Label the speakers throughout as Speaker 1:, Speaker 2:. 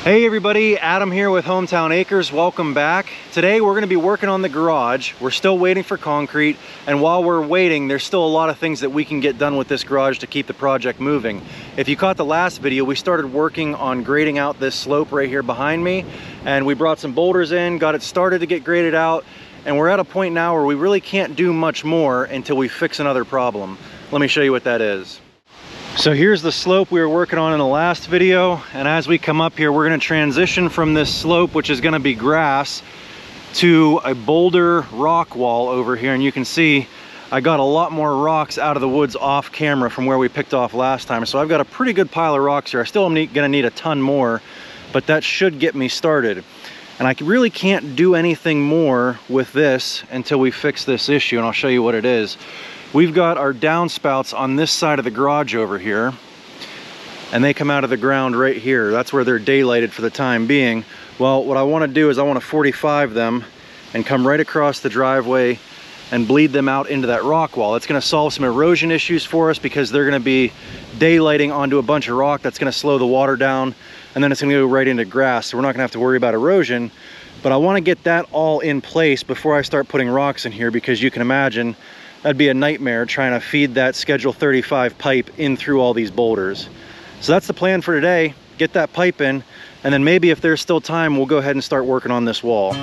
Speaker 1: Hey everybody, Adam here with Hometown Acres. Welcome back. Today we're going to be working on the garage. We're still waiting for concrete, and while we're waiting, there's still a lot of things that we can get done with this garage to keep the project moving. If you caught the last video, we started working on grading out this slope right here behind me, and we brought some boulders in, got it started to get graded out, and we're at a point now where we really can't do much more until we fix another problem. Let me show you what that is. So here's the slope we were working on in the last video, and as we come up here, we're going to transition from this slope, which is going to be grass, to a boulder rock wall over here. And you can see I got a lot more rocks out of the woods off camera from where we picked off last time. So I've got a pretty good pile of rocks here. I still am going to need a ton more, but that should get me started. And I really can't do anything more with this until we fix this issue, and I'll show you what it is. We've got our downspouts on this side of the garage over here, and they come out of the ground right here. That's where they're daylighted for the time being. Well, what I want to do is I want to 45 them and come right across the driveway and bleed them out into that rock wall. It's going to solve some erosion issues for us because they're going to be daylighting onto a bunch of rock. That's going to slow the water down, and then it's going to go right into grass. So we're not going to have to worry about erosion. But I want to get that all in place before I start putting rocks in here, because you can imagine that'd be a nightmare trying to feed that Schedule 35 pipe in through all these boulders. So that's the plan for today. Get that pipe in, and then maybe if there's still time, we'll go ahead and start working on this wall.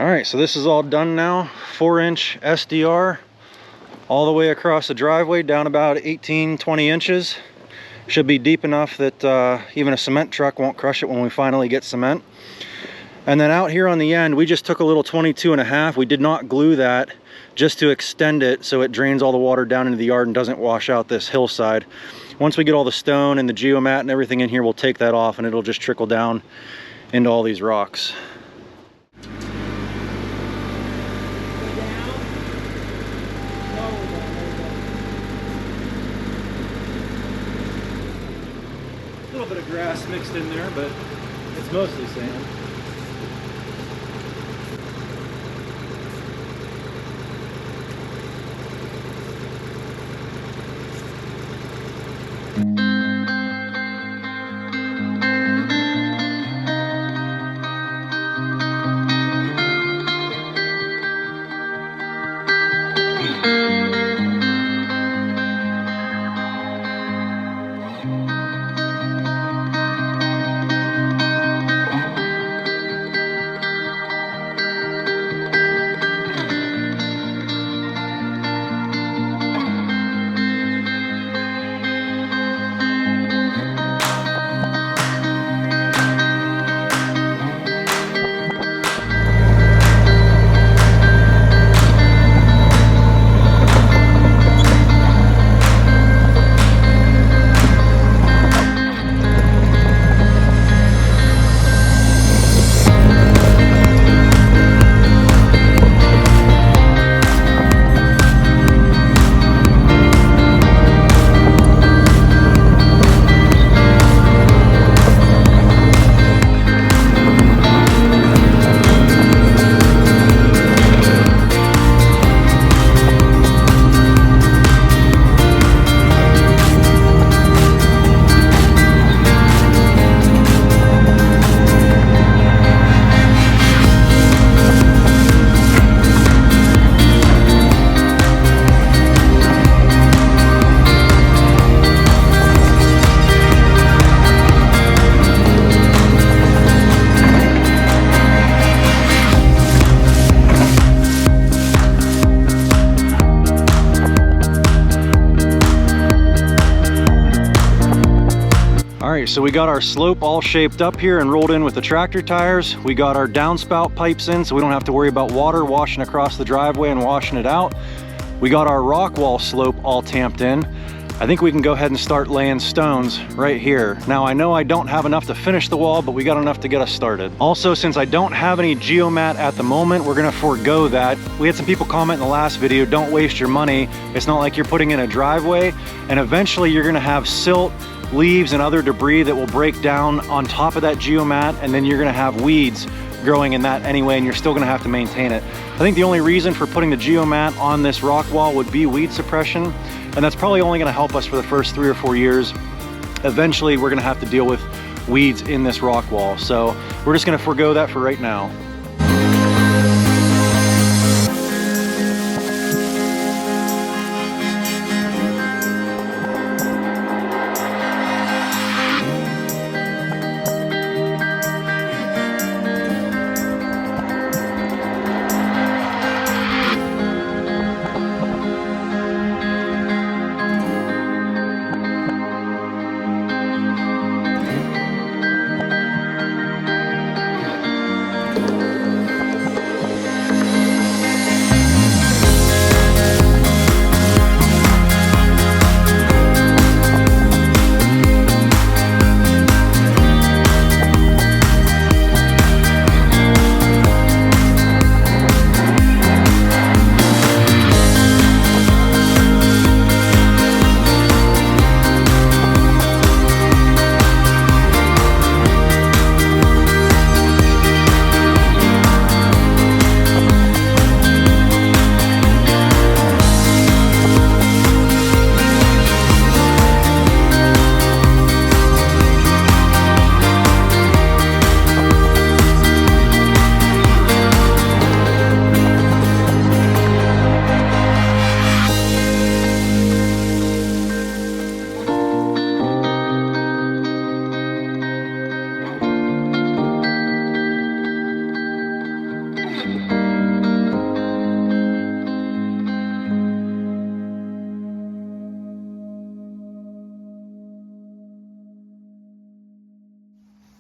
Speaker 1: All right, so this is all done now. 4-inch SDR all the way across the driveway, down about 18-20 inches. Should be deep enough that even a cement truck won't crush it when we finally get cement. And then out here on the end, we just took a little 22.5. We did not glue that just to extend it so it drains all the water down into the yard and doesn't wash out this hillside. Once we get all the stone and the geomat and everything in here, we'll take that off and it'll just trickle down into all these rocks. A little bit of grass mixed in there, but it's mostly sand. Alright, so we got our slope all shaped up here and rolled in with the tractor tires. We got our downspout pipes in so we don't have to worry about water washing across the driveway and washing it out. We got our rock wall slope all tamped in. I think we can go ahead and start laying stones right here. Now I know I don't have enough to finish the wall, but we got enough to get us started. Also, since I don't have any geomat at the moment, we're gonna forego that. We had some people comment in the last video, don't waste your money. It's not like you're putting in a driveway, and eventually you're gonna have silt, leaves, and other debris that will break down on top of that geomat, and then you're gonna have weeds growing in that anyway, and you're still gonna have to maintain it. I think the only reason for putting the geomat on this rock wall would be weed suppression, and that's probably only gonna help us for the first 3 or 4 years. Eventually, we're gonna have to deal with weeds in this rock wall, so we're just gonna forego that for right now.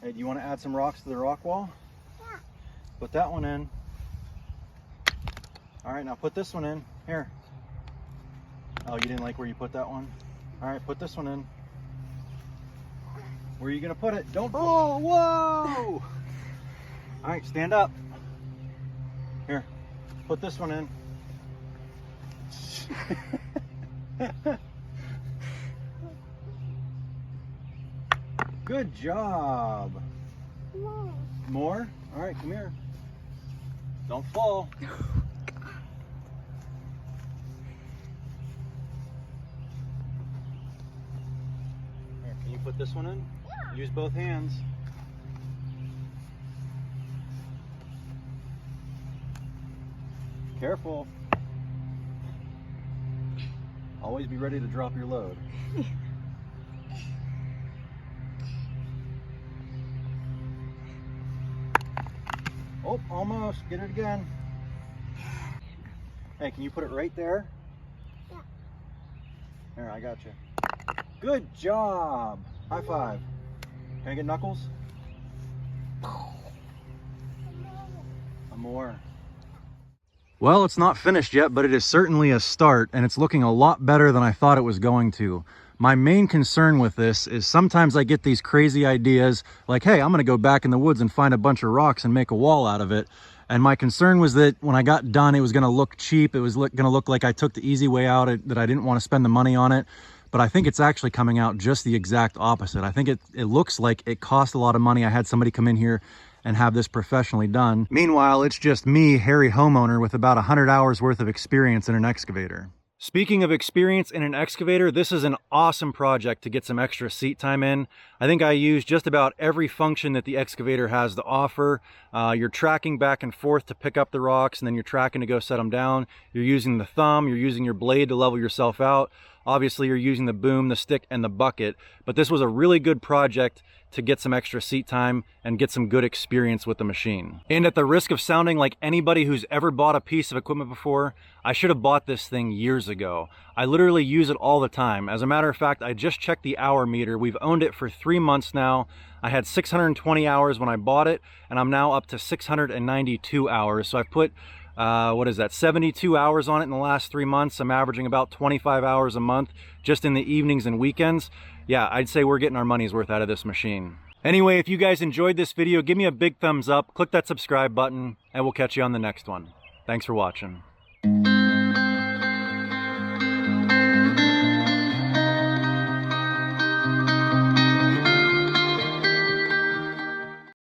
Speaker 1: Hey, do you want to add some rocks to the rock wall? Yeah. Put that one in. All right, now put this one in. Here. Oh, you didn't like where you put that one? All right, put this one in. Where are you gonna put it? Don't, oh, whoa! All right, stand up. Here, put this one in. Good job. More? All right, come here. Don't fall. Here, can you put this one in? Yeah. Use both hands. Careful. Always be ready to drop your load. Oh, almost. Get it again. Hey, can you put it right there? Yeah. There, I got you. Good job. High five. Can I get knuckles? More. Well, it's not finished yet, but it is certainly a start, and it's looking a lot better than I thought it was going to. My main concern with this is sometimes I get these crazy ideas like, hey, I'm gonna go back in the woods and find a bunch of rocks and make a wall out of it. And my concern was that when I got done, it was gonna look cheap. It was gonna look like I took the easy way out, that I didn't wanna spend the money on it. But I think it's actually coming out just the exact opposite. I think it looks like it cost a lot of money. I had somebody come in here and have this professionally done. Meanwhile, it's just me, hairy homeowner, with about 100 hours worth of experience in an excavator. Speaking of experience in an excavator, this is an awesome project to get some extra seat time in. I think I used just about every function that the excavator has to offer. You're tracking back and forth to pick up the rocks, and then you're tracking to go set them down. You're using the thumb, you're using your blade to level yourself out. Obviously, you're using the boom, the stick, and the bucket. But this was a really good project to get some extra seat time and get some good experience with the machine. And at the risk of sounding like anybody who's ever bought a piece of equipment before, I should have bought this thing years ago. I literally use it all the time. As a matter of fact, I just checked the hour meter. We've owned it for 3 months now. I had 620 hours when I bought it, and I'm now up to 692 hours. So I've put, 72 hours on it in the last 3 months. I'm averaging about 25 hours a month just in the evenings and weekends. Yeah, I'd say we're getting our money's worth out of this machine. Anyway, if you guys enjoyed this video, give me a big thumbs up, click that subscribe button, and we'll catch you on the next one. Thanks for watching.